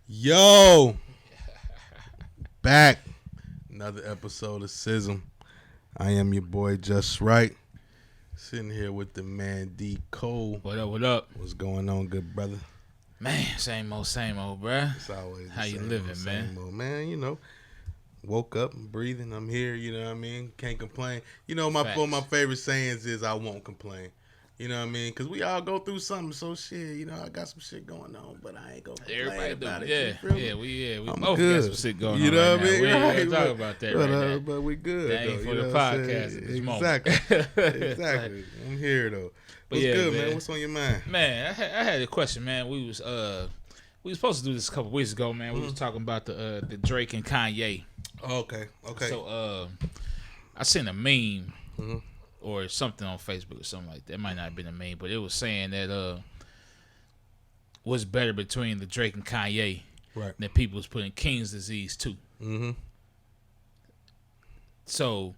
Yo, back. Another episode of S.Y.S.M. I am your boy Just Right. Sitting here with the man D Cole. What up, what up? What's going on, good brother? Man, same old, bruh. It's always the How you same living, old, man? Same old, man, you know. Woke up, I'm breathing, I'm here, you know what I mean? Can't complain. You know, one of my favorite sayings is I won't complain. You know what I mean? Because we all go through something, so shit, you know, I got some shit going on, but I ain't gonna complain about it. We I'm both good. got some shit going you on know right what I mean? now. We Right, ain't gonna talk about that but, right now. But we good, That ain't though. for You the know what I'm podcast saying? at this Exactly. moment. Exactly. I'm here, though. But What's yeah, good, man. What's on your mind? Man, I had a question, man. We was supposed to do this a couple weeks ago, man. We was talking about the Drake and Kanye. Oh, okay. So I seen a meme or something on Facebook or something like that. It might not have been a meme, but it was saying that what's better between the Drake and Kanye. Right. That people was putting King's disease too. Mm-hmm. So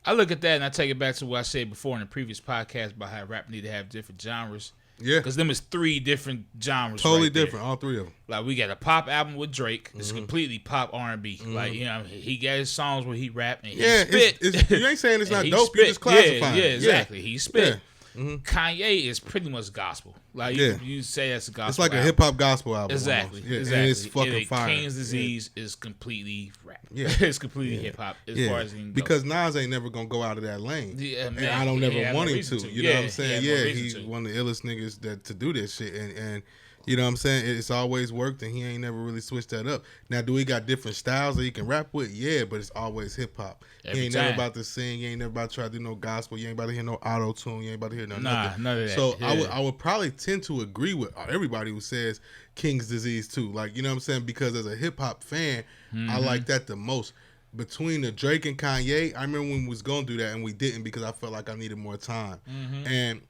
I look at that and I take it back to what I said before in the previous podcast about how rap need to have different genres. Yeah. Because them is three different genres. Totally right there. different, all three of them. Like we got a pop album with Drake. It's completely pop R&B. Like, you know, he got his songs where he rap and he spit. You ain't saying it's not dope. Spit. You just classifying. Yeah, exactly. He spit. Yeah. Mm-hmm. Kanye is pretty much gospel. Like you say that's a gospel. It's like album. a hip hop gospel album. Exactly. Yeah. Exactly. And it's fucking fire. King's disease is completely rap. Yeah. It's completely hip hop as far as he can go. Because Nas ain't never gonna go out of that lane. Yeah, man, and I don't never want him to. You know what I'm saying? He's one of the illest niggas to do this shit. And you know what I'm saying? It's always worked and he ain't never really switched that up. Now, do he got different styles that he can rap with? Yeah, but it's always hip hop. He ain't never about to sing. He ain't never about to try to do no gospel. You ain't about to hear no auto tune. You ain't about to hear nothing. None of that. So I would probably tend to agree with everybody who says King's disease too. Like, you know what I'm saying? Because as a hip hop fan, I like that the most. Between the Drake and Kanye, I remember when we was gonna do that and we didn't because I felt like I needed more time. And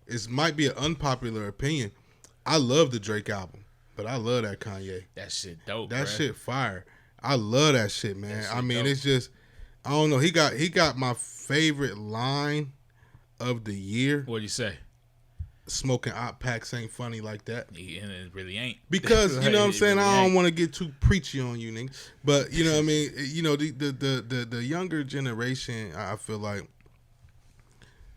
it might be an unpopular opinion. I love the Drake album, but I love that Kanye. That shit dope. That shit fire. I love that shit, man. I mean, dope. It's just, I don't know. He got my favorite line of the year. What'd he say? Smoking op packs ain't funny like that. And it really ain't. Because like, you know what I'm saying. Really I don't want to get too preachy on you, nigga. But you know what I mean. You know the younger generation. I feel like.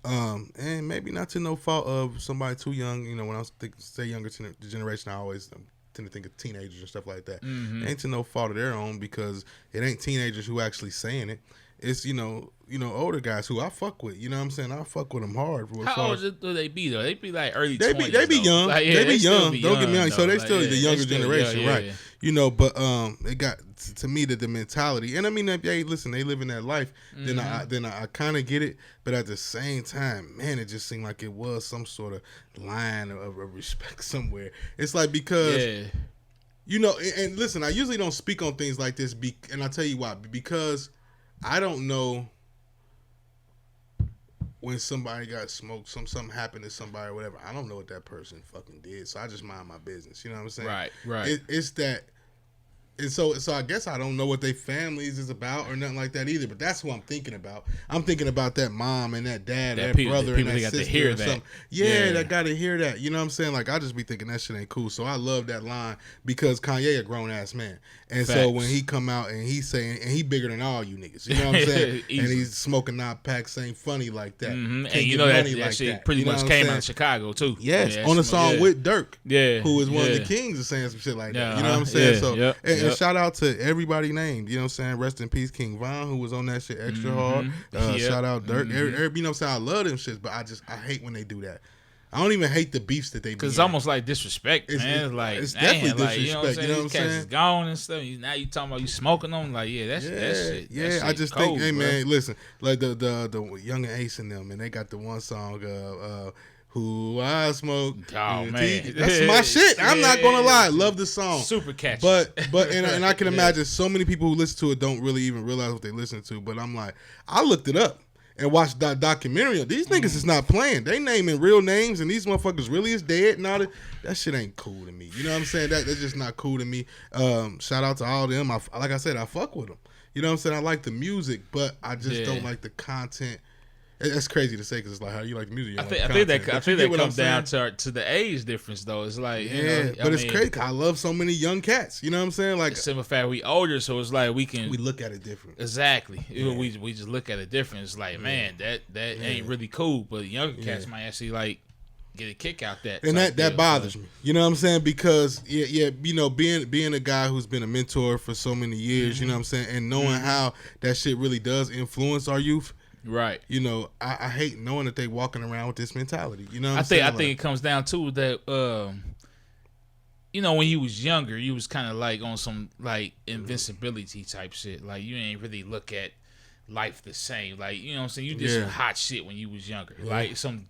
And maybe not to no fault of somebody too young. You know, when I say younger generation, I always tend to think of teenagers and stuff like that. Ain't to no fault of their own because it ain't teenagers who actually saying it. It's you know older guys who I fuck with. You know what I'm saying? I fuck with them hard. How old do they be though? They be like early. They 20s, be young. Like, they be young. Be Don't get me wrong. Though. So they like, still the younger generation, right? Yeah. You know, but it got to me the mentality, and I mean, hey, listen, they living that life. Then I kind of get it, but at the same time, man, it just seemed like it was some sort of line of respect somewhere. It's like because you know, and listen, I usually don't speak on things like this, and I'll tell you why. Because I don't know when somebody got smoked, something happened to somebody or whatever. I don't know what that person fucking did, so I just mind my business. You know what I'm saying? Right. It's that. And so I guess I don't know what their families is about or nothing like that either. But that's who I'm thinking about. I'm thinking about that mom and that dad, that brother and that sister. To hear that. Yeah, that got to hear that. You know what I'm saying? Like I just be thinking that shit ain't cool. So I love that line because Kanye a grown ass man, and so when he come out and he saying and he bigger than all you niggas. You know what I'm saying? And he's smoking out packs ain't funny like that. And you know that shit pretty much came out of Chicago too. Yes, on a song with Dirk. Yeah, who is one of the kings of saying some shit like that. You know what I'm saying? And shout out to everybody named, you know what I'm saying? Rest in peace, King Von, who was on that shit extra hard. Shout out Dirk. You know what I'm saying? I love them shits, but I hate when they do that. I don't even hate the beefs that they do. Because it's almost like disrespect, man. It's like, it's definitely disrespect. You know what I'm saying? You know what I'm saying? Is gone and stuff. Now you talking about you smoking them? Like, that shit. Yeah, that shit I just cold, think, hey, bro. man, listen, like the Young and Ace and them, and they got the one song, Who I Smoke. Oh, man. That's my shit. I'm not going to lie. I love the song. Super catchy. But and I can imagine so many people who listen to it don't really even realize what they listen to. But I'm like, I looked it up and watched that documentary. These niggas is not playing. They naming real names and these motherfuckers really is dead and all that. That shit ain't cool to me. You know what I'm saying? That's just not cool to me. Shout out to all them. Like I said, I fuck with them. You know what I'm saying? I like the music, but I just don't like the content. That's crazy to say because it's like how you like the music. I think that comes down to the age difference though. It's like but it's crazy. I love so many young cats. You know what I'm saying? Like simple fact, we older, so it's like we look at it different. Exactly. Yeah. We just look at it different. It's like man, that ain't really cool. But younger cats might actually like get a kick out that. And that bothers me. You know what I'm saying? Because you know, being a guy who's been a mentor for so many years, you know what I'm saying, and knowing how that shit really does influence our youth. Right. You know, I hate knowing that they walking around with this mentality. You know what I'm saying? I think it comes down to that you know, when you was younger, you was kind of like on some like invincibility type shit. Like you ain't really look at life the same. Like, you know what I'm saying? You did some hot shit when you was younger. Like some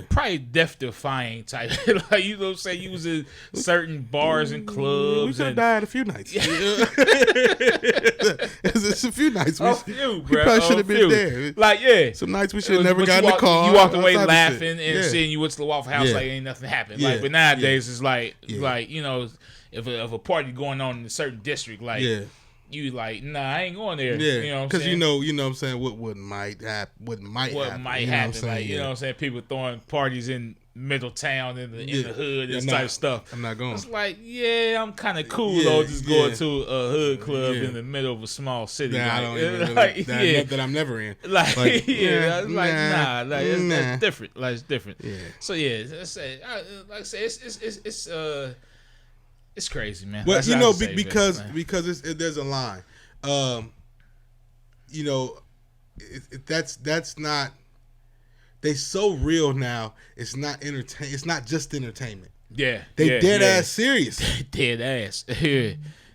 probably death-defying type. Like, you know what I'm saying? You was in certain bars and clubs. We could have died a few nights. It's a few nights. We probably should have been there. Like, some nights we should have never got in the car. You walked away laughing and seeing you went to the Waffle House like ain't nothing happened. Like, but nowadays it's like, you know, if a party going on in a certain district, like, you like, nah, I ain't going there. Yeah, you know what I'm saying? Because you know what I'm saying, what might happen. What might happen. Like, you know what I'm saying? People throwing parties in Middletown in the hood and type of stuff. I'm not going. It's like, I'm kind of cool though, just going to a hood club in the middle of a small city. Nah, I don't even that I'm never in. Like, nah, that's different. Like, it's different. Yeah. So like I say, it's crazy, man. Well, you know, because there's a line. You know, that's not. They so real now. It's not It's not just entertainment. Yeah, they dead ass serious. Dead ass.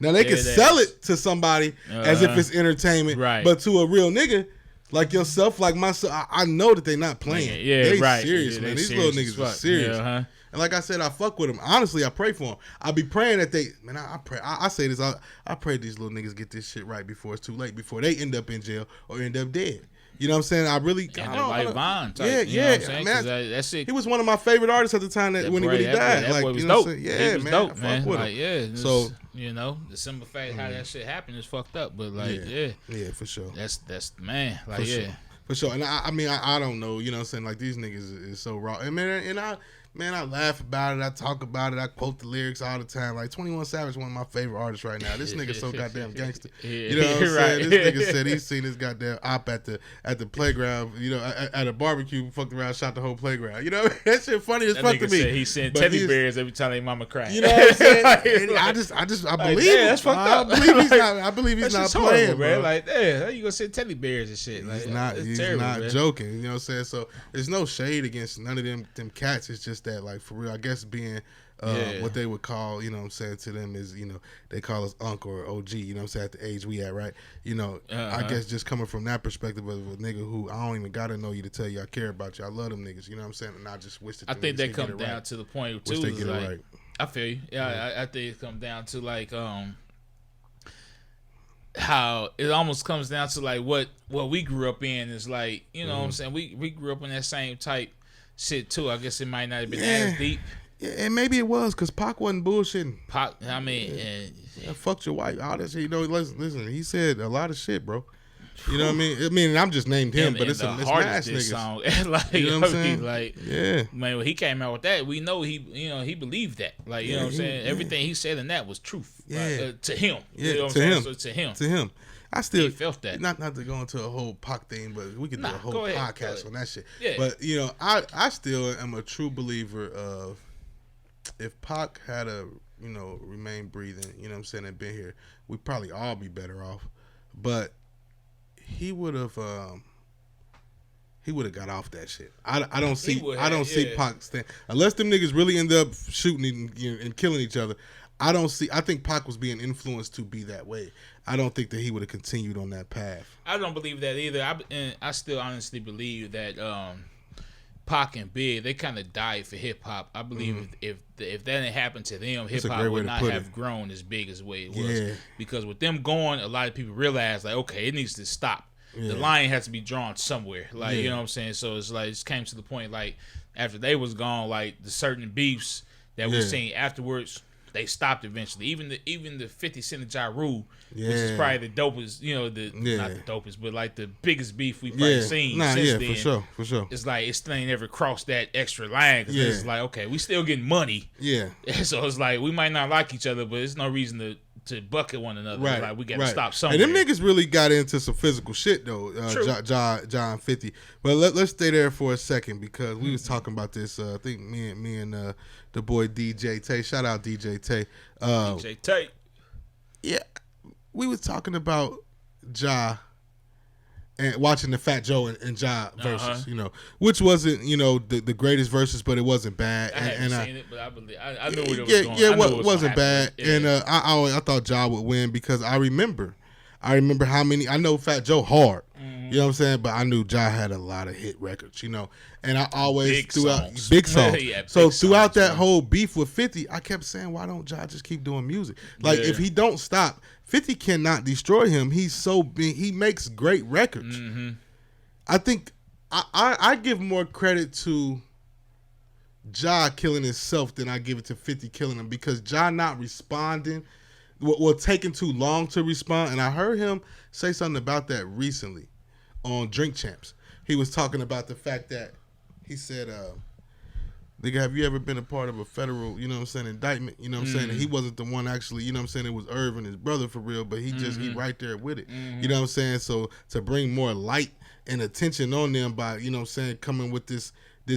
Now they can sell it to somebody as if it's entertainment, right? But to a real nigga like yourself, like myself, I know that they not playing. They serious, man. These little niggas are serious. And like I said, I fuck with them. Honestly, I pray for them. I be praying that they, man, I pray. I say this, I pray these little niggas get this shit right before it's too late, before they end up in jail or end up dead. You know what I'm saying? I really, like Vaughn type, man. That's it. He was one of my favorite artists at the time when he died. That boy was dope. He was dope, man. Fuck with him. So you know, the simple fact how that shit happened is fucked up. But like, for sure. That's man. Like, for sure. And I mean, I don't know. You know what I'm saying? Like these niggas is so raw. And man, I laugh about it. I talk about it. I quote the lyrics all the time. Like 21 Savage, one of my favorite artists right now. This nigga so goddamn gangster. You know what I'm saying? This nigga said he's seen this goddamn op at the playground. You know, at a barbecue, fucked around, shot the whole playground. You know, that shit funny as fuck to me. He sent teddy bears every time their mama cried. You know what I'm saying? I believe him. That's fucked up. I believe he's not playing, bro. Like, how you gonna send teddy bears and shit? Like, he's not joking. You know what I'm saying? So there's no shade against none of them cats. It's just that, like, for real, I guess being what they would call, you know what I'm saying, to them is, you know, they call us Unc or OG, you know what I'm saying, at the age we at, right? You know, I guess just coming from that perspective of a nigga who I don't even gotta know you to tell you I care about you. I love them niggas, you know what I'm saying? And I just wish that I think that comes down to the point too. Wish they get it right. I feel you. Yeah, I think it comes down to like how it almost comes down to like what we grew up in is like, you know what I'm saying, we grew up in that same type shit too. I guess it might not have been as deep. Yeah, and maybe it was because Pac wasn't bullshitting. Pac, I mean, fucked your wife. All that shit. You know, listen. He said a lot of shit, bro. You know what I mean? I'm just named him, but it's mass niggas. Song. Like, you know what I'm saying? Like, man, when he came out with that, we know he believed that. Like, you know what I'm saying? Everything he said in that was truth. To him. Yeah, you know what to I'm him. So to him. To him. I still he felt that. Not to go into a whole Pac thing, but we could do a whole podcast on that shit. Yeah. But you know, I still am a true believer of if Pac had remained breathing, you know what I'm saying, and been here, we'd probably all be better off. But he would have got off that shit. I don't see Pac stand unless them niggas really end up shooting and killing each other. I think Pac was being influenced to be that way. I don't think that he would have continued on that path. I don't believe that either. I still honestly believe that Pac and Big, they kind of died for hip hop. I believe if that didn't happen to them, hip hop would not have grown as big as the way it was. Yeah. Because with them going, a lot of people realized like, okay, it needs to stop. Yeah. The line has to be drawn somewhere. Like, you know what I'm saying? So it's like it came to the point like after they was gone, like the certain beefs that we seen afterwards they stopped eventually. Even the 50 Cent and Ja Rule, which is probably the dopest, not the dopest, but like the biggest beef we've probably seen since then. For sure. It's like it still ain't never crossed that extra line because it's like, okay, we still getting money. Yeah. So it's like we might not like each other, but there's no reason to bucket one another. Right. Like we got to stop somewhere. And them niggas really got into some physical shit though. John 50. But let's stay there for a second because we was talking about this. I think me and the boy DJ Tay. Shout out DJ Tay. DJ Tay. Yeah, we was talking about Ja and watching the Fat Joe and Ja versus, which wasn't the greatest versus, but it wasn't bad. I haven't seen it, but I believe I knew where it was going. Yeah, it wasn't bad. Yeah. And I thought Ja would win because I remember how many. I know Fat Joe hard. You know what I'm saying? But I knew Ja had a lot of hit records, and I always big songs. Throughout that whole beef with 50, I kept saying, why don't Ja just keep doing music? Like if he don't stop, 50 cannot destroy him. He's so big. He makes great records. Mm-hmm. I think I give more credit to Ja killing himself than I give it to 50 killing him because Ja not responding, taking too long to respond. And I heard him say something about that recently on Drink Champs. He was talking about the fact that he said, nigga, have you ever been a part of a federal, indictment? You know what I'm saying? And he wasn't the one actually, it was Irv and his brother for real, but he just, he right there with it. You know what I'm saying? So to bring more light and attention on them by, coming with this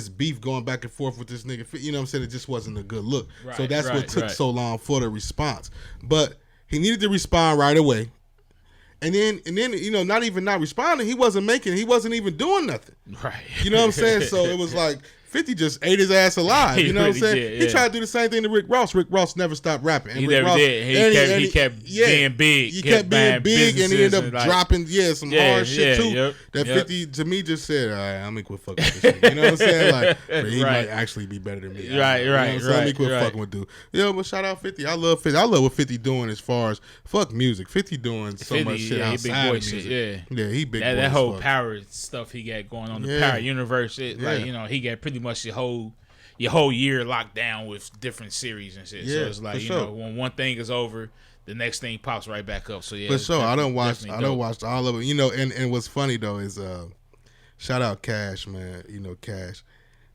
beef going back and forth with this nigga, it just wasn't a good look. Right, so that's what took so long for the response. But he needed to respond right away. And then, not even not responding, he wasn't even doing nothing. Right. You know what I'm saying? So it was like 50 just ate his ass alive. You know what I'm saying? Did, He tried to do the same thing to Rick Ross. Rick Ross never stopped rapping. And he Rick never Ross, did. He kept being big. He kept being big, and he ended up dropping some hard shit too. Yep, that 50 to me just said, all right, I'm gonna quit fucking with this shit. You know what I'm saying? Like he might actually be better than me. Right. Let me quit fucking with dude. But shout out 50. I love 50. I love what 50 doing as far as fuck music. 50 doing so 50, much shit outside of music. He big boy. That whole power stuff he got going on, the power universe shit. Like, he got pretty much your whole year locked down with different series and shit. So it's like, when one thing is over, the next thing pops right back up. So for sure. I don't watch all of it. And what's funny though is shout out Cash, man. Cash.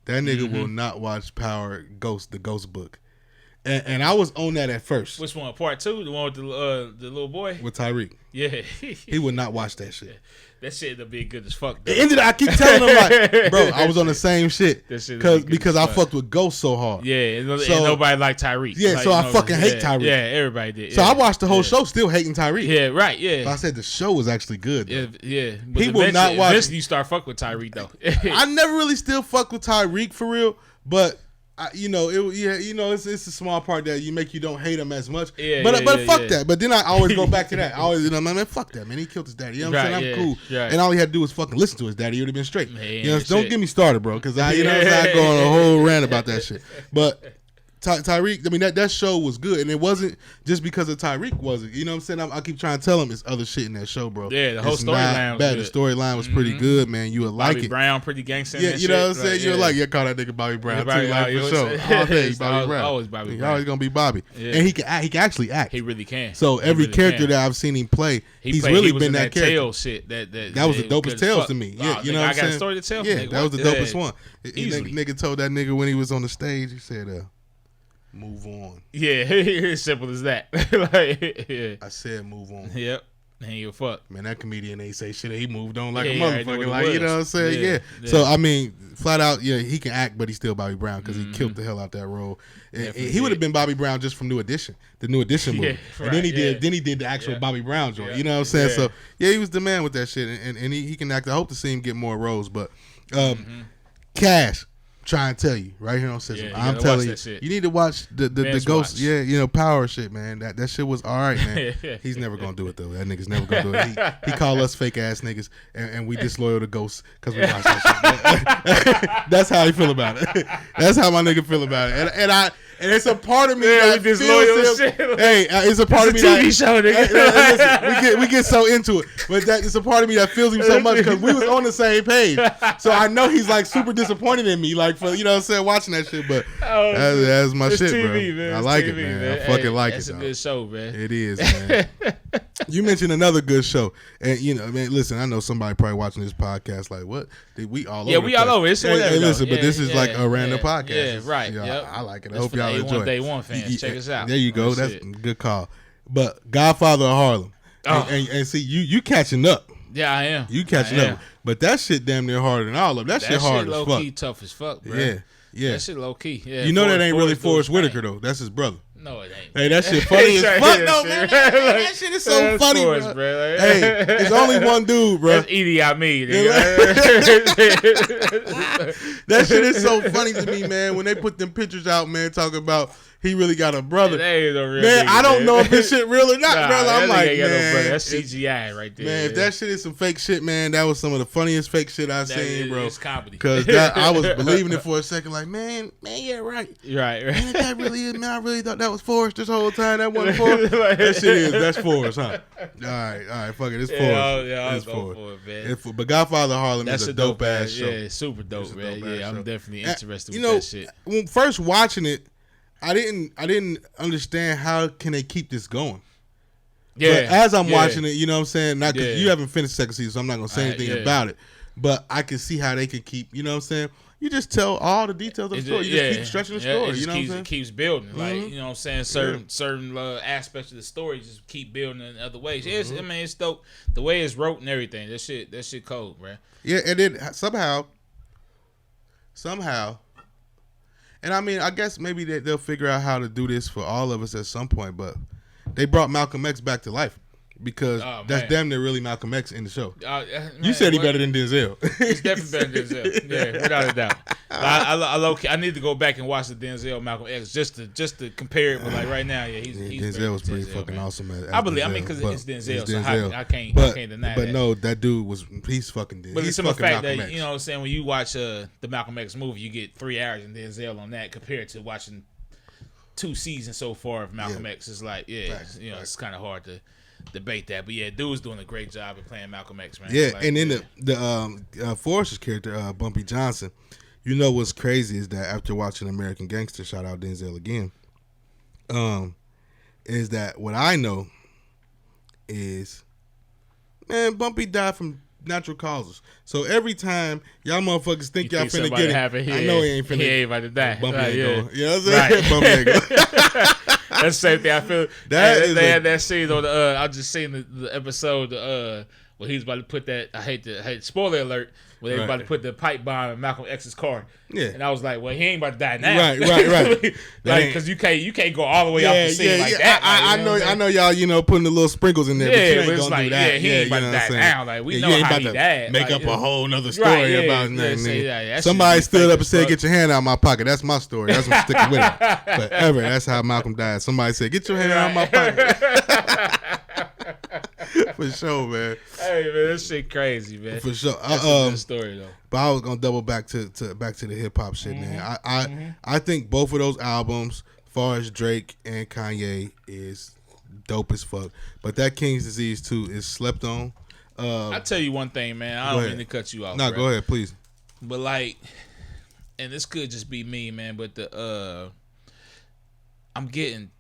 That nigga will not watch Power the Ghost book. And I was on that at first. Which one? Part 2? The one with the little boy? With Tyreek. Yeah. He would not watch that shit. That shit would be good as fuck. I keep telling him, like, bro, I was on the same shit. Because I fucked with Ghost so hard. Yeah, and nobody liked Tyreek. Yeah, like, so I fucking hate Tyreek. Yeah, everybody did. So I watched the whole show still hating Tyreek. Yeah, right, yeah. But I said the show was actually good. Yeah. But he will not watch. Eventually you start fucking with Tyreek, though. I never really still fuck with Tyreek for real, but it's a small part that you don't hate him as much. But fuck that. But then I always go back to that. I always, man, fuck that, man. He killed his daddy. You know what I'm saying? I'm cool. Right. And all he had to do was fucking listen to his daddy. He would have been straight. Don't get me started, bro, because I go on a whole rant about that shit. But Tyreek, I mean, that show was good, and it wasn't just because of Tyreek, was it? You know what I'm saying? I keep trying to tell him it's other shit in that show, bro. Yeah, the whole storyline was bad. The storyline was pretty good, man. You would like it. Bobby Brown, pretty gangster. Yeah, you know what I'm saying? You would like, call that nigga Bobby Brown too, like for sure. All day, Bobby Brown. Always Bobby Brown. Always gonna be Bobby, and he can actually act. He really can. So every character that I've seen him play, he's really been that character. Tails shit. That was the dopest Tails to me. Yeah, you know what I'm saying? I got a story to tell. Yeah, that was the dopest one. Nigga told that nigga when he was on the stage, he said, move on. Yeah, as simple as that. I said move on. Yep. Ain't give a fuck. Man, that comedian ain't say shit. He moved on like a motherfucker. Like, you know what I'm saying? Yeah. So, I mean, flat out, he can act, but he's still Bobby Brown because he killed the hell out that role. He would have been Bobby Brown just from New Edition, the New Edition movie. And then he did the actual Body Brown joint. You know what I'm saying? So, he was the man with that shit. And he can act. I hope to see him get more roles. But Cash. Trying to tell you right here on System. I'm telling you, you need to watch the Ghost. Yeah, Power shit, man. That shit was all right, man. He's never gonna do it though. That nigga's never gonna do it. He call us fake ass niggas, and we disloyal to Ghosts because we watch that shit. That's how he feel about it. That's how my nigga feel about it. And And it's a part of me that feels him. Hey, it's a part of me that show, nigga. Hey, listen, we get so into it, but it's a part of me that feels him so much because we was on the same page. So I know he's like super disappointed in me, like for watching that shit. But that's my shit, TV, bro. Man. I like it, man. I fucking like it. It's a good show, man. It is, man. You mentioned another good show, and man, listen, I know somebody probably watching this podcast like, what? We all over? Yeah, we all over. It's hey, listen, but this is like a random podcast. Yeah, right. I like it. I hope y'all enjoy it. Day One fans, check us out. There you go. That's a good call. But Godfather of Harlem, and see you catching up. Yeah, I am. You catching up, but that shit damn near harder than all of them. That shit hard as fuck. Low key tough as fuck, bro. Yeah. That shit low key. Yeah, you know that ain't really Forrest Whitaker though. That's his brother. No, it ain't. Hey, that shit funny as fuck, though, man. That shit is so funny, bro. Hey, it's only one dude, bro. That's Edie Amin. That shit is so funny to me, man. When they put them pictures out, man, talking about he really got a brother. That ain't no real man, nigga, I don't know if this shit real or not, bro. I'm like, man, no that's CGI right there. Man, if that shit is some fake shit, man, that was some of the funniest fake shit I've seen, bro. It's comedy. Because I was believing it for a second, like, man, yeah, right. Right. Man, that really is, man. I really thought that was Forrest this whole time. That wasn't Forrest. That shit that's Forrest, huh? All right, fuck it. It's Forrest. I'll go for it, man. But Godfather of Harlem is a dope ass show. Yeah, super dope, man. Yeah, I'm definitely interested with that shit. When first watching it, I didn't understand how can they keep this going. Yeah. But as I'm watching it, you know what I'm saying? Not because you haven't finished the second season, so I'm not gonna say anything about it. But I can see how they can keep, you know what I'm saying? You just tell all the details of the story. You just keep stretching the story. You know what I'm saying? It keeps building. Like, you know what I'm saying? Certain aspects of the story just keep building in other ways. I mean, it's dope. The way it's wrote and everything. That shit cold, man. Yeah, and then somehow, and I mean, I guess maybe they'll figure out how to do this for all of us at some point, but they brought Malcolm X back to life. Because that's damn near really Malcolm X in the show. Man, you said he better than Denzel. He's definitely better than Denzel. Yeah, without a doubt. I need to go back and watch the Denzel Malcolm X just to compare it. But like right now, he's Denzel was pretty fucking awesome. I believe. Denzel, because it's Denzel, so I can't deny that. But no, that dude he's fucking Denzel. But it's the fact Malcolm that X. you know what I'm saying, when you watch the Malcolm X movie, you get 3 hours in Denzel on that compared to watching 2 seasons so far of Malcolm X. It's like it's kind of hard to debate that, but dude's doing a great job of playing Malcolm X, man. Yeah, like, and then the Forrester's character, Bumpy Johnson, you know what's crazy is that after watching American Gangster, shout out Denzel again, is that what I know is, man, Bumpy died from natural causes. So every time y'all motherfuckers think y'all finna get it, I know he ain't finna. He ain't about to die. Bumpy ain't going. You know what I'm saying? Bumpy ain't going. That's the same thing I feel. They had that scene on I just seen the episode where he's about to put that. I hate spoiler alert. Where they about to put the pipe bomb in Malcolm X's car. Yeah, and I was like, well, he ain't about to die now. Right. Like, because you can't go all the way off the scene like that. I know y'all, putting the little sprinkles in there. But you ain't gonna do that. He ain't about to die now. Like, we know how he died. Make up a whole nother story about nothing. Somebody stood up and said, "Get your hand out of my pocket." That's my story. That's what's sticking with it. Forever. That's how Malcolm died. Somebody said, "Get your hand out of my pocket." For sure, man. Hey, man, this shit crazy, man. For sure. That's a good story, though. But I was gonna double back to the hip hop shit, man. I think both of those albums, as far as Drake and Kanye, is dope as fuck. But that King's Disease 2 is slept on. I'll tell you one thing, man. I don't mean to cut you off. No, go ahead, please. But like, and this could just be me, man. But I'm getting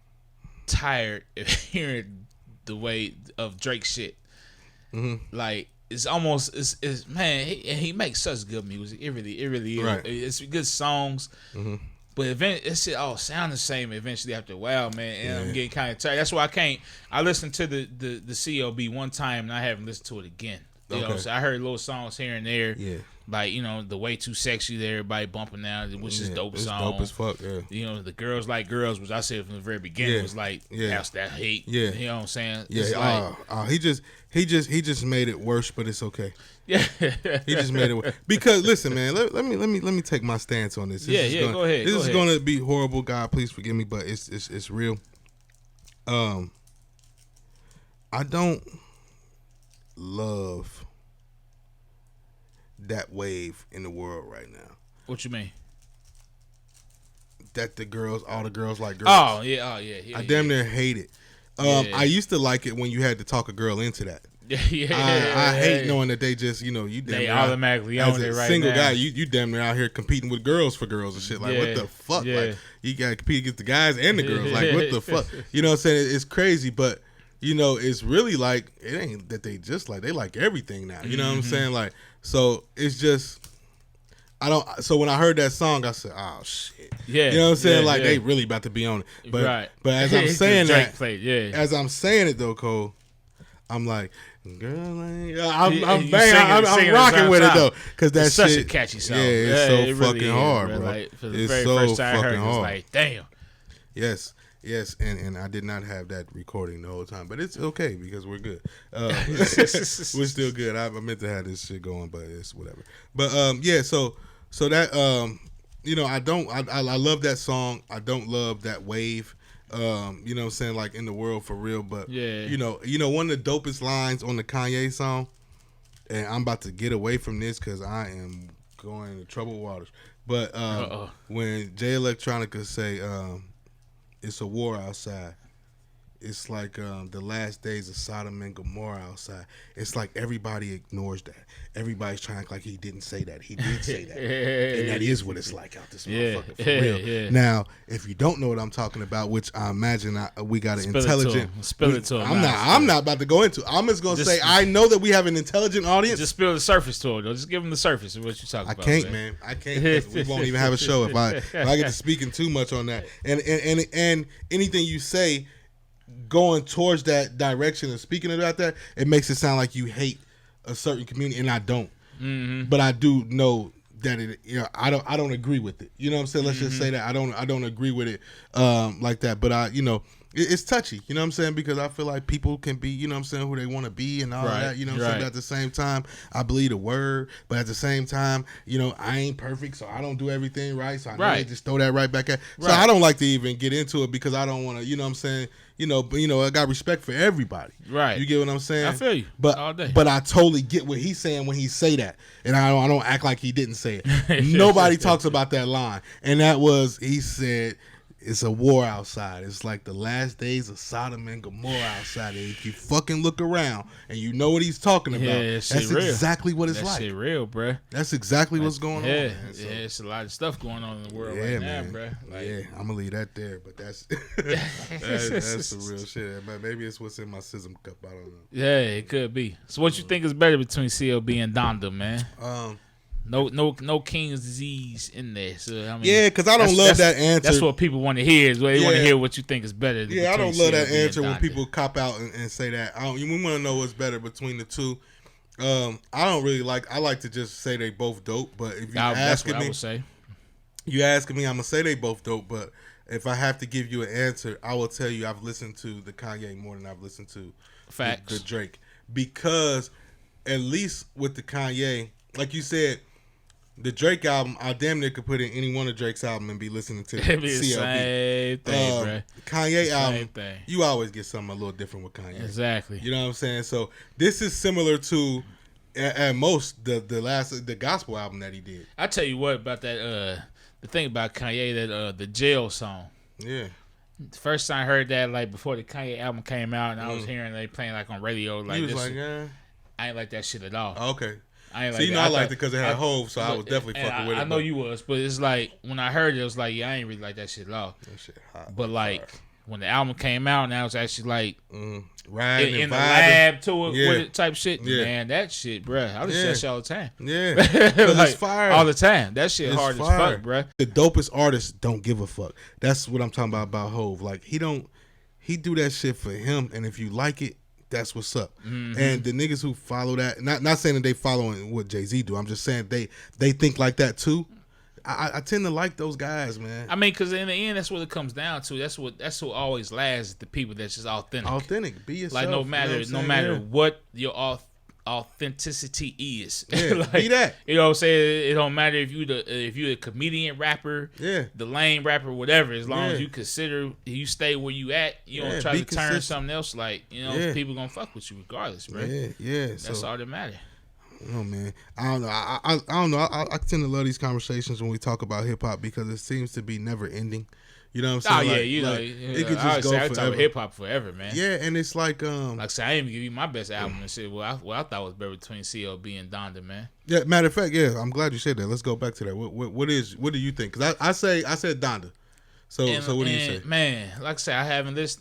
tired of hearing the way of Drake shit. Like, it's almost it's man. He makes such good music. It really is. Right. It's good songs. But it shit all sound the same eventually after a while, man. And I'm getting kind of tired. That's why I listened to the CLB one time and I haven't listened to it again. You know, so I heard little songs here and there. Yeah. Like, you know, the Way Too Sexy that everybody bumping now, which is dope song. Dope as fuck, yeah. You know, the Girls Like Girls, which I said from the very beginning was like, that's that hate. Yeah. You know what I'm saying? Yeah. He just made it worse, but it's okay. Yeah. He just made it worse. Because listen, man, let me take my stance on this. Go ahead. This is gonna be horrible, God, please forgive me, but it's real. I don't love that wave in the world right now. What you mean? that all the girls like girls. Oh yeah. I damn near hate it. I used to like it when you had to talk a girl into that. I hate knowing that they just, you damn they automatically own it right now. As a single guy, you damn near out here competing with girls for girls and shit. Like, what the fuck? Like, you got to compete against the guys and the girls. Like, what the fuck? You know what I'm saying? It's crazy, but, it's really like, it ain't that they just like, they like everything now. You know what I'm saying? Like, so it's just, so when I heard that song, I said, oh, shit. Yeah. You know what I'm saying? Like, they really about to be on it. But as I'm saying that, as I'm saying it, though, Cole, I'm like, girl, I'm rocking with it though, because that's such a catchy song. Yeah, it's so it fucking really hard, bro. Like, for the very first time I heard it, it's like, damn. Yes, and I did not have that recording the whole time, but it's okay because we're good. We're still good. I meant to have this shit going, but it's whatever. But so that I love that song. I don't love that wave. You know what I'm saying, like in the world for real, but one of the dopest lines on the Kanye song, and I'm about to get away from this because I am going into troubled waters, but when Jay Electronica say it's a war outside, it's like the last days of Sodom and Gomorrah outside. It's like everybody ignores that. Everybody's trying to act like he didn't say that. He did say that. And that is what it's like out this motherfucker for real. Yeah. Now, if you don't know what I'm talking about, which I imagine we got an intelligent... Spill it to him. I'm not about to go into it. I'm just going to say I know that we have an intelligent audience. Just spill the surface to him, though. Just give him the surface of what you're talking about. I can't, man. I can't. We won't even have a show if I get to speaking too much on that. And anything you say... going towards that direction and speaking about that, it makes it sound like you hate a certain community, and I don't. Mm-hmm. But I do know that it. I don't agree with it. You know what I'm saying? Let's just say that I don't agree with it like that. But it's touchy. You know what I'm saying? Because I feel like people can be, you know what I'm saying, who they want to be and all that. You know what I'm saying? But at the same time, I believe the word. But at the same time, I ain't perfect, so I don't do everything right. So I just throw that right back at. So I don't like to even get into it because I don't want to. You know what I'm saying? But I got respect for everybody. Right. You get what I'm saying? I feel you. But all day. But I totally get what he's saying when he say that, and I don't act like he didn't say it. Nobody talks about that line, and that was he said. It's a war outside. It's like the last days of Sodom and Gomorrah outside. And if you fucking look around and you know what he's talking about, that's exactly what it's like. That shit real, bro. That's exactly what's going on. Man. So, it's a lot of stuff going on in the world right now, bro. Like, I'm gonna leave that there, but that's that's the real shit. Maybe it's what's in my SY.S.M cup. I don't know. Yeah, it could be. So, what you think is better between CLB and Donda, man? No King's disease in there. So because I don't love that answer. That's what people want to hear. Is they want to hear what you think is better. Yeah, I don't love that answer when people cop out and say that. We want to know what's better between the two. I don't really like. I like to just say they both dope. But if you asking me, I would say. You asking me, I'm gonna say they both dope. But if I have to give you an answer, I will tell you I've listened to the Kanye more than I've listened to the Drake, because at least with the Kanye, like you said. The Drake album, I damn near could put in any one of Drake's album and be listening to CLB. Same thing, bro. Kanye album, you always get something a little different with Kanye. Exactly. You know what I'm saying? So this is similar to, at most, the gospel album that he did. I tell you what about that. The thing about Kanye, that the jail song. Yeah. The first time I heard that, like before the Kanye album came out, and I was hearing they playing like on radio, like this. I ain't like that shit at all. Okay. I liked it because it had Hove, so I was definitely fucking with it. I know you was, but it's like when I heard it, it was like, I ain't really like that shit at all. That shit hot. But like when the album came out, now it's actually like riding in the lab to it with it type shit. Yeah. Man, that shit, bruh. I listen to that shit all the time. Yeah, like, it's fire all the time. That shit hard as fuck, bruh. The dopest artists don't give a fuck. That's what I'm talking about Hove. Like he do that shit for him, and if you like it. That's what's up. Mm-hmm. And the niggas who follow that, not saying that they following what Jay-Z do. I'm just saying they think like that too. I tend to like those guys, man. I mean, because in the end, that's what it comes down to. That's what always lasts. The people that's just authentic. Authentic, be yourself. Like no matter what your authenticity is. Yeah, like, be that. You know what I'm saying? It don't matter if you're a comedian rapper, the lame rapper, whatever. As long as you stay where you at, you don't try to turn something else. Like people gonna fuck with you regardless, bro. Yeah. That's all that matter. Oh man, I don't know. I don't know. I tend to love these conversations when we talk about hip hop because it seems to be never ending. You know what I'm saying? Oh yeah, it could just go forever. I talk hip hop forever, man. Yeah, and it's like I said, I didn't even give you my best album and shit. What I thought was better between CLB and Donda, man. Yeah, matter of fact, yeah, I'm glad you said that. Let's go back to that. What do you think? Because I said Donda. So what do you say? Man, like I said,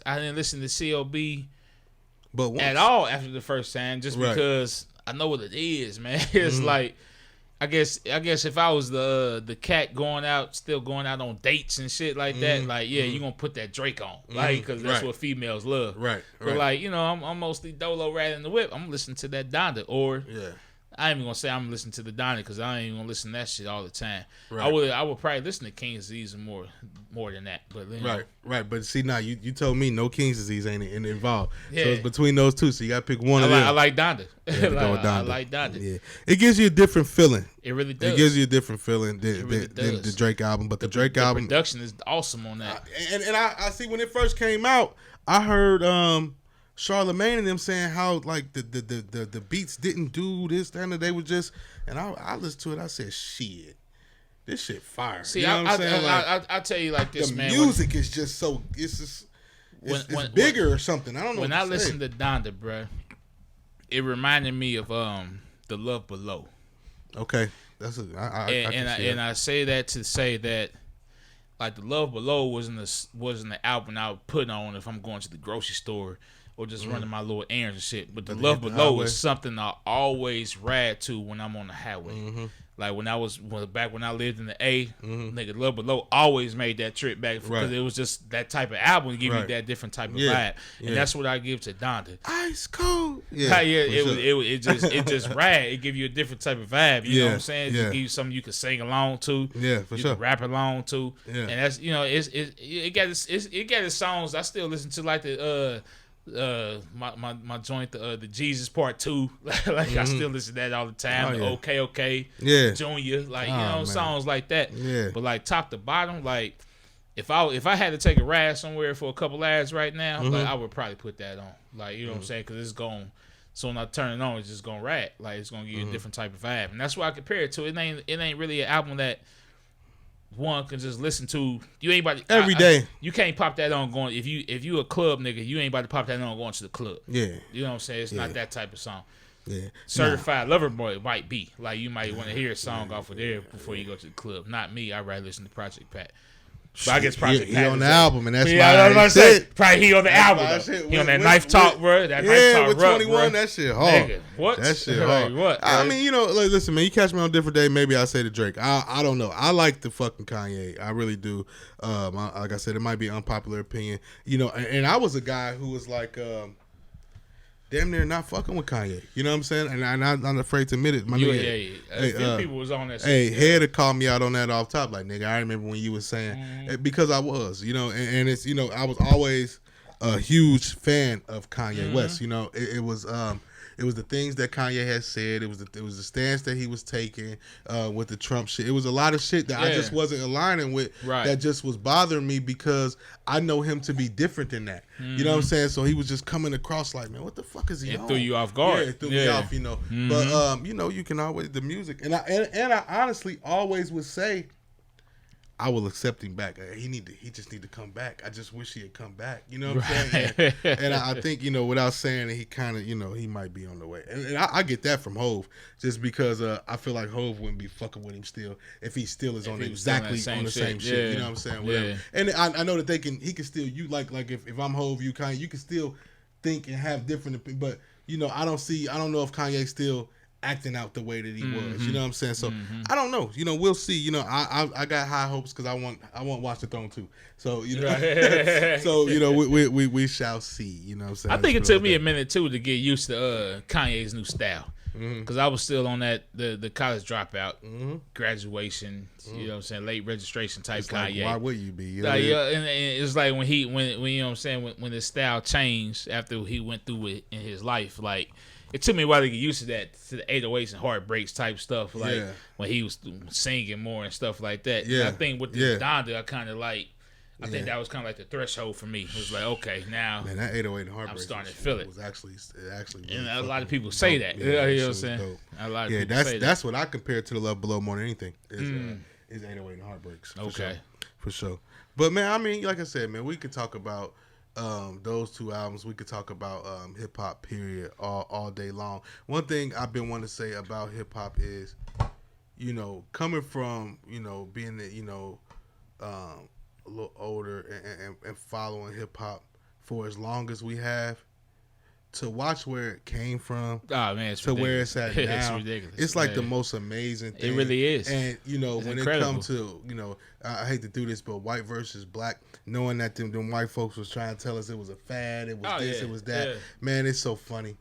I didn't listen to CLB but once. At all after the first time, just because I know what it is, man. It's like I guess if I was the cat still going out on dates and shit like that, like you gonna put that Drake on, like because that's what females love, right? But like I'm mostly Dolo riding the whip. I'm listening to that Donda, or I ain't even gonna say I'm listening to the Donda because I ain't even gonna listen to that shit all the time. Right. I would probably listen to King's Disease more than that. But right. But see now you told me no King's Disease ain't involved. Yeah. So it's between those two. So you gotta pick one of them. I like Donda. I like Donda. Yeah. It gives you a different feeling. It really does. It gives you a different feeling than the Drake album. But the Drake album production is awesome on that. And I see when it first came out, I heard Charlemagne and them saying how like the beats didn't do this, that, and they were just, and I listened to it. I said, shit, this shit fire. See, you know what I'm saying? I tell you like this, man. The music is just so it's bigger or something. I don't know. When I listened to Donda, bro, it reminded me of The Love Below. Okay, that's I say that to say that. Like The Love Below wasn't the album I would put on if I'm going to the grocery store or just running my little errands and shit. But The Love Below is something I always ride to when I'm on the highway. Like when I lived in the A, nigga, Love Below always made that trip back because it was just that type of album to give you that different type of vibe, and that's what I give to Donda. Ice cold, it just rad. It give you a different type of vibe. You know what I'm saying? It just give you something you can sing along to. Yeah, for sure. Can rap along to. Yeah, and that's it got its songs I still listen to like the. My joint the Jesus Part 2 like I still listen to that all the time. Okay Junior, like songs like that. But like top to bottom, like if I had to take a ride somewhere for a couple hours right now, like I would probably put that on, like what I'm saying, because it's going. So when I turn it on, it's just gonna rap, like it's gonna give you a different type of vibe, and that's why I compare it to. It ain't really an album that one can just listen to. You ain't about to, every day. You can't pop that on going. If you a club nigga, you ain't about to pop that on going to the club. Yeah, you know what I'm saying. It's not that type of song. Yeah, Certified Lover Boy might be like you might want to hear a song off of there before you go to the club. Not me. I'd rather listen to Project Pat. But I guess Project Pat he on the album, and that's why I said probably he on the album. He on that Knife Talk, bro. That Knife Talk, with 21, that shit hard. Nigga, what? That shit hard. What? I mean, like, listen, man. You catch me on a different day, maybe I say to Drake. I don't know. I like the fucking Kanye. I really do. Like I said, it might be an unpopular opinion. And I was a guy who was like. Damn near not fucking with Kanye. You know what I'm saying? And I'm not afraid to admit it. My people was on that shit. Hey, Head had called me out on that off top. Like, nigga, I remember when you was saying, because I was, and it's, I was always a huge fan of Kanye West. It was the things that Kanye had said. It was the stance that he was taking with the Trump shit. It was a lot of shit that I just wasn't aligning with. Right. That just was bothering me because I know him to be different than that. You know what I'm saying? So he was just coming across like, man, what the fuck is he on? It threw you off guard. Yeah, it threw me off. But you can always the music, and I honestly always would say, I will accept him back. He just need to come back. I just wish he had come back. You know what I'm saying? And I think, without saying it, he kind of, he might be on the way. And I get that from Hove, just because I feel like Hove wouldn't be fucking with him still if he still is on exactly on the same shit. Yeah. You know what I'm saying? Whatever. Yeah. And I know that he can still, like if I'm Hove, you can still think and have different, but I don't know if Kanye still acting out the way that he was, you know what I'm saying? So I don't know, we'll see. I got high hopes because I want Watch the Throne too. So we shall see. You know what I'm saying? I think it took me a minute too to get used to Kanye's new style, because I was still on that the college dropout, graduation, you know what I'm saying, late registration type it's Kanye. Like, why would you be? And it's like when you know what I'm saying, when his style changed after he went through it in his life, like. It took me a while to get used to that, to the 808s and heartbreaks type stuff, like when he was singing more and stuff like that. Yeah. And I think with the Donda, I kind of like, I think that was kind of like the threshold for me. It was like, okay, now man, that 808 and Heartbreak. I'm starting to feel it. Was actually really and a lot of people say that. You know what I'm saying? Dope. A lot of people say that. That's what I compare to the Love Below more than anything. Is 808 and Heartbreaks. For sure. But man, I mean, like I said, man, we could talk about those two albums. We could talk about hip hop period all day long. One thing I've been wanting to say about hip hop is, you know, coming from, you know, being the, you know, a little older and following hip hop for as long as we have, to watch where it came from, to where it's at now, it's ridiculous. It's like the most amazing thing. It really is. And you know, it's when incredible. It comes to, you know, I hate to do this, but white versus black, knowing that them white folks was trying to tell us it was a fad, it was it was that. Man, it's so funny.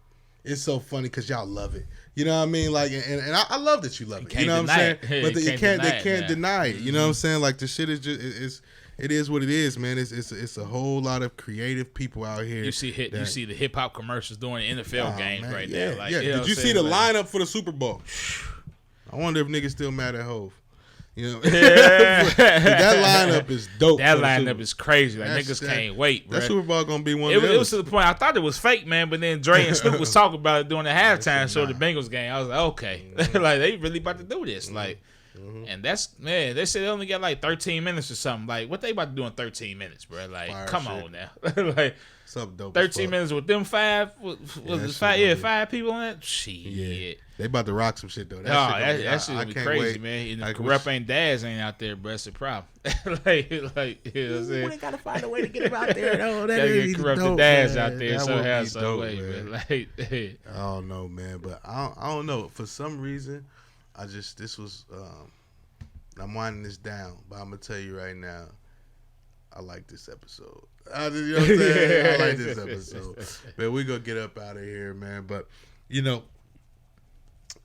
It's so funny because y'all love it. You know what I mean? Like, and I love that you love it. You know what I'm saying? But they can't deny it. You know what I'm saying? Like, the shit is just it is what it is, man. It's a whole lot of creative people out here. You see the hip hop commercials during the NFL games right there. Like, Did you see the lineup for the Super Bowl? I wonder if niggas still mad at Hov. You know, that lineup is dope. That lineup is crazy. Like, niggas can't wait, bro. That Super Bowl gonna be one. It was to the point I thought it was fake, man. But then Dre and Snoop was talking about it during the halftime show of the Bengals game. I was like, okay, like they really about to do this, like. And that's, man, they said they only got like 13 minutes or something. Like, what they about to do in 13 minutes, bro? Like, come on now. Like, something dope. 13 minutes with them five? Five people in it? Shit. Yeah. They about to rock some shit, though. That shit gonna be crazy, man. And if Rep ain't Daz ain't out there, bro, it's a problem. like, you know what I'm saying? We gotta find a way to get him out there, though. That get Corrupted Daz out there somehow, some way, man. Like, I don't know, man. But I don't know. For some reason, I'm winding this down, but I'm going to tell you right now, I like this episode. You know what I'm saying? I like this episode. Man, we going to get up out of here, man. But, you know,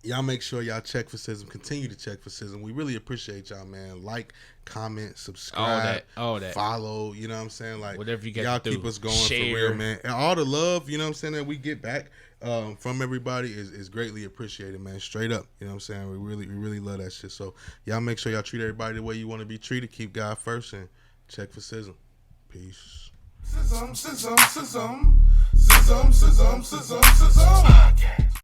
y'all make sure y'all check for S.Y.S.M. Continue to check for S.Y.S.M. We really appreciate y'all, man. Like, comment, subscribe, all that. Follow, you know what I'm saying? Like, whatever you got y'all to do. Keep us going Share. For real, man. And all the love, you know what I'm saying, that we get back from everybody is greatly appreciated, man. Straight up, you know what I'm saying? We really love that shit. So y'all make sure y'all treat everybody the way you want to be treated. Keep God first and check for S.Y.S.M. Peace. S.Y.S.M. Podcast.